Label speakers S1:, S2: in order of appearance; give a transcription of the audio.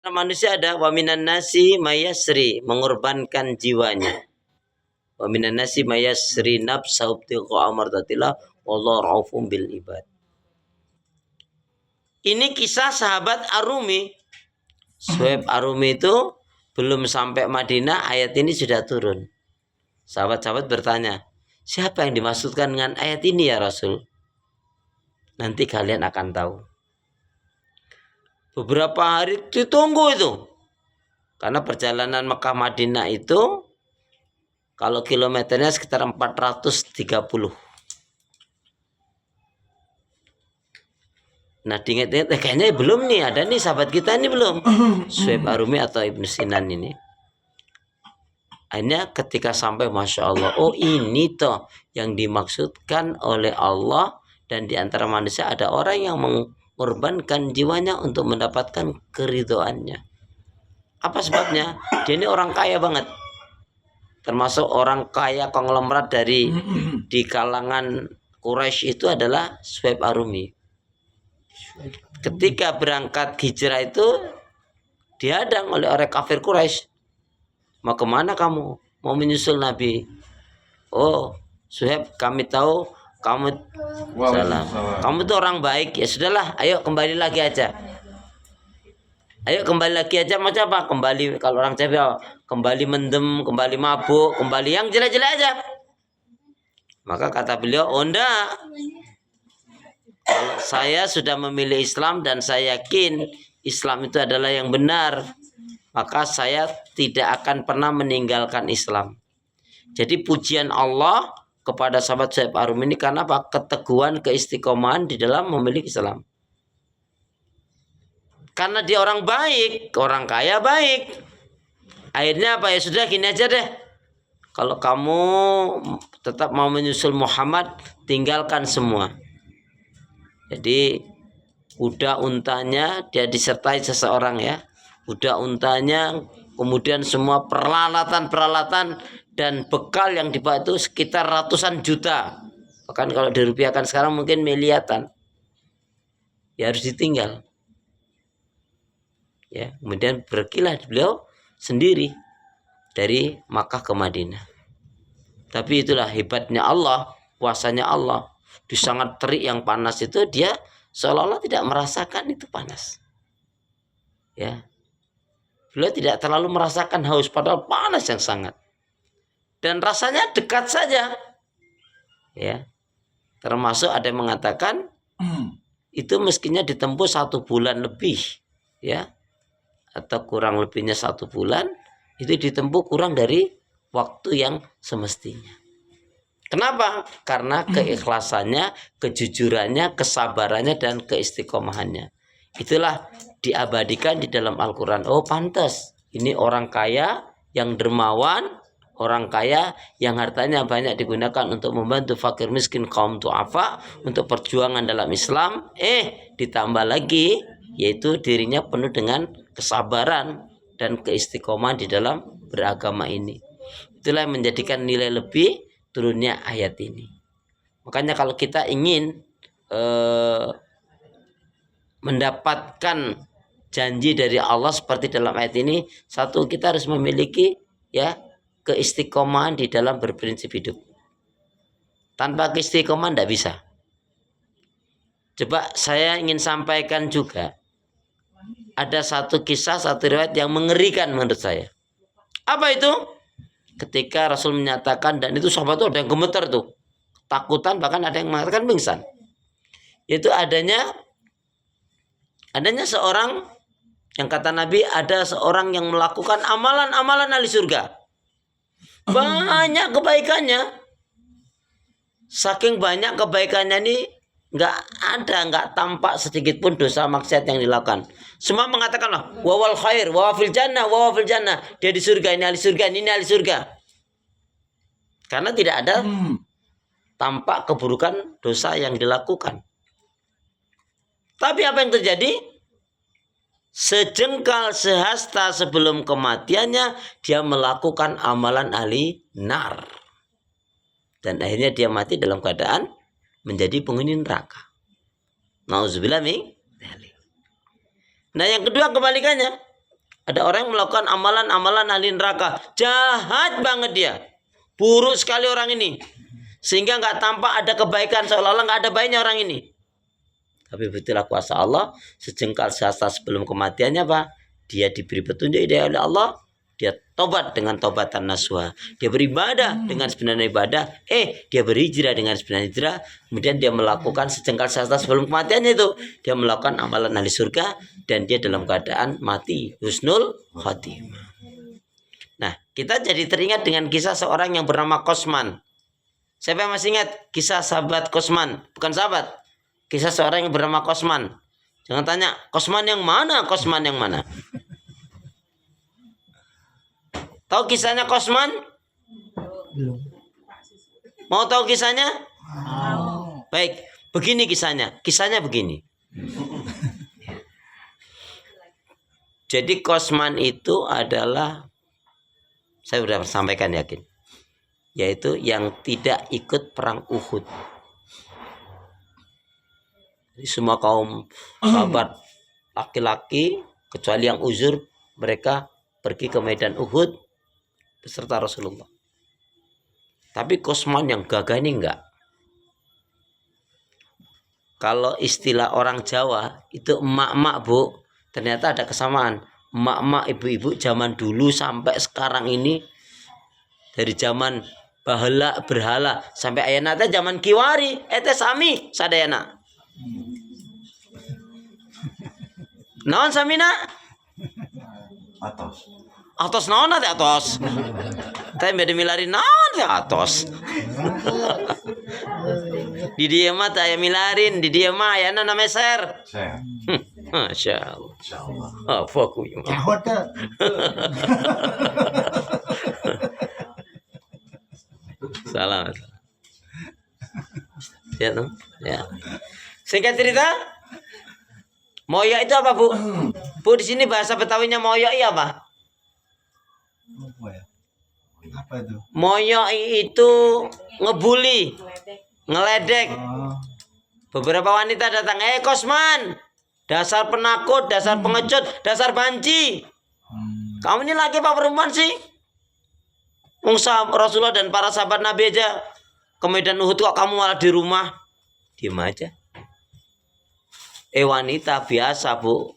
S1: Manusia ada wa minan nasi mayasri, mengorbankan jiwanya. Wa minan nasi mayasri nafsahu ibtigha amradatillah wallahu raufum bil ibad. Ini kisah sahabat Arumi. Suhaib Arumi itu belum sampai Madinah, ayat ini sudah turun. Sahabat-sahabat bertanya, siapa yang dimaksudkan dengan ayat ini ya Rasul? Nanti kalian akan tahu. Beberapa hari ditunggu itu. Karena perjalanan Mekah Madinah itu kalau kilometernya sekitar 430. Nah, diingat-ingat kayaknya belum nih, ada nih sahabat kita ini belum. Suhaib Arumi atau Ibnu Sinan ini. Akhirnya ketika sampai, Masya Allah, oh ini toh yang dimaksudkan oleh Allah, dan di antara manusia ada orang yang mengorbankan jiwanya untuk mendapatkan keridhoannya. Apa sebabnya? Dia ini orang kaya banget, termasuk orang kaya konglomerat di kalangan Quraisy itu adalah Suhaib Arumi. Ketika berangkat hijrah itu dihadang oleh orang kafir Quraisy. Mau kemana kamu? Mau menyusul Nabi? Oh, Suhaib, kami tahu kamu salam. Kamu tuh orang baik. Ya sudahlah, ayo kembali lagi aja. Ayo kembali lagi aja. Macam apa? Kembali, kalau orang Jawa, kembali mendem, kembali mabuk, kembali yang jelek-jelek aja. Maka kata beliau, oh enggak. Kalau saya sudah memilih Islam dan saya yakin Islam itu adalah yang benar, maka saya tidak akan pernah meninggalkan Islam. Jadi pujian Allah kepada sahabat Suhaib Arumi ini karena apa? Keteguhan, keistiqomahan di dalam memilih Islam. Karena dia orang baik, orang kaya baik. Akhirnya apa? Ya sudah, gini aja deh. Kalau kamu tetap mau menyusul Muhammad, tinggalkan semua. Jadi kuda untanya dia disertai seseorang ya. Kuda untanya, kemudian semua peralatan dan bekal yang dibawa itu sekitar ratusan juta. Bahkan kalau dirupiahkan sekarang mungkin miliaran. Ya harus ditinggal. Ya, kemudian pergilah beliau sendiri dari Makkah ke Madinah. Tapi itulah hebatnya Allah, kuasanya Allah. Di sangat terik yang panas itu dia seolah-olah tidak merasakan itu panas. Ya. Beliau tidak terlalu merasakan haus padahal panas yang sangat. Dan rasanya dekat saja. Ya. Termasuk ada yang mengatakan itu mestinya ditempuh 1 bulan lebih, ya. Atau kurang lebihnya 1 bulan, itu ditempuh kurang dari waktu yang semestinya. Kenapa? Karena keikhlasannya, kejujurannya, kesabarannya, dan keistiqomahannya. Itulah diabadikan di dalam Al-Quran. Oh pantas, ini orang kaya yang dermawan, orang kaya yang hartanya banyak digunakan untuk membantu fakir miskin, kaum du'afa, untuk perjuangan dalam Islam. Ditambah lagi, yaitu dirinya penuh dengan kesabaran dan keistiqomahan di dalam beragama ini. Itulah yang menjadikan nilai lebih turunnya ayat ini. Makanya kalau kita ingin mendapatkan janji dari Allah seperti dalam ayat ini, satu, kita harus memiliki ya keistiqomahan di dalam berprinsip hidup. Tanpa keistiqomahan tidak bisa. Coba saya ingin sampaikan juga, ada satu kisah, satu riwayat yang mengerikan menurut saya. Apa itu? Ketika Rasul menyatakan, dan itu sahabat itu ada yang gemeter tuh, takutan, bahkan ada yang mengatakan pingsan. Yaitu adanya seorang yang kata Nabi, ada seorang yang melakukan amalan-amalan ahli surga. Banyak kebaikannya. Saking banyak kebaikannya ini nggak tampak sedikit pun dosa maksiat yang dilakukan. Semua mengatakanlah wawal khair, wawafil jannah, wawafil jannah. Dia di surga, ini ahli surga, ini ahli surga. Karena tidak ada tampak keburukan dosa yang dilakukan. Tapi apa yang terjadi? Sejengkal sehasta sebelum kematiannya, dia melakukan amalan ahli nar. Dan akhirnya dia mati dalam keadaan menjadi penghuni neraka. Nauzubillah min dzalik. Nah yang kedua kebalikannya. Ada orang yang melakukan amalan-amalan ahli neraka. Jahat banget dia. Buruk sekali orang ini. Sehingga nggak tampak ada kebaikan. Seolah-olah nggak ada baiknya orang ini. Tapi betullah kuasa Allah. Sejengkal sehasta sebelum kematiannya apa? Dia diberi petunjuk hidayah oleh Allah. Dia tobat dengan tobatan nasuha. Dia beribadah dengan sebenarnya ibadah. Dia berhijrah dengan sebenarnya hijrah. Kemudian dia melakukan sejengkal sehasta sebelum kematiannya itu. Dia melakukan amalan ahli surga. Dan dia dalam keadaan mati. Husnul khotimah. Nah, kita jadi teringat dengan kisah seorang yang bernama Kosman. Siapa yang masih ingat kisah sahabat Kosman? Bukan sahabat. Kisah seorang yang bernama Kosman. Jangan tanya, Kosman yang mana? Kosman yang mana? Tahu kisahnya Kosman?
S2: Belum.
S1: Mau tahu kisahnya? Baik, begini kisahnya. Kisahnya begini. Jadi Kosman itu adalah, saya sudah sampaikan yakin, yaitu yang tidak ikut perang Uhud. Jadi semua kaum sahabat laki-laki kecuali yang uzur, mereka pergi ke medan Uhud beserta Rasulullah. Tapi Kosman yang gagah ini enggak. Kalau istilah orang Jawa itu emak-emak, Bu, ternyata ada kesamaan. Emak-emak, ibu-ibu zaman dulu sampai sekarang ini, dari zaman bahala berhala sampai ayana teh zaman kiwari teh sami sadayana. Naon samina? Atos naon teh atos? Teh beda milari naon teh atos. Di dia mah teh aya milarin, di dia mah ayana na meser. Masya Allah. Apa ku ya? Salah. Ya, tuh. Ya. Singkat cerita, moyo itu apa, Bu? Bu, di sini bahasa Betawinya moyo apa?
S2: Apa itu?
S1: Moyo itu ngebully, ngeledek. Beberapa wanita datang, Kosman, dasar penakut, dasar pengecut, dasar banci. Kamu ini laki apa perempuan sih? Rasulullah dan para sahabat Nabi aja ke medan Uhud, kok kamu malah di rumah? Diam aja. Wanita biasa, Bu.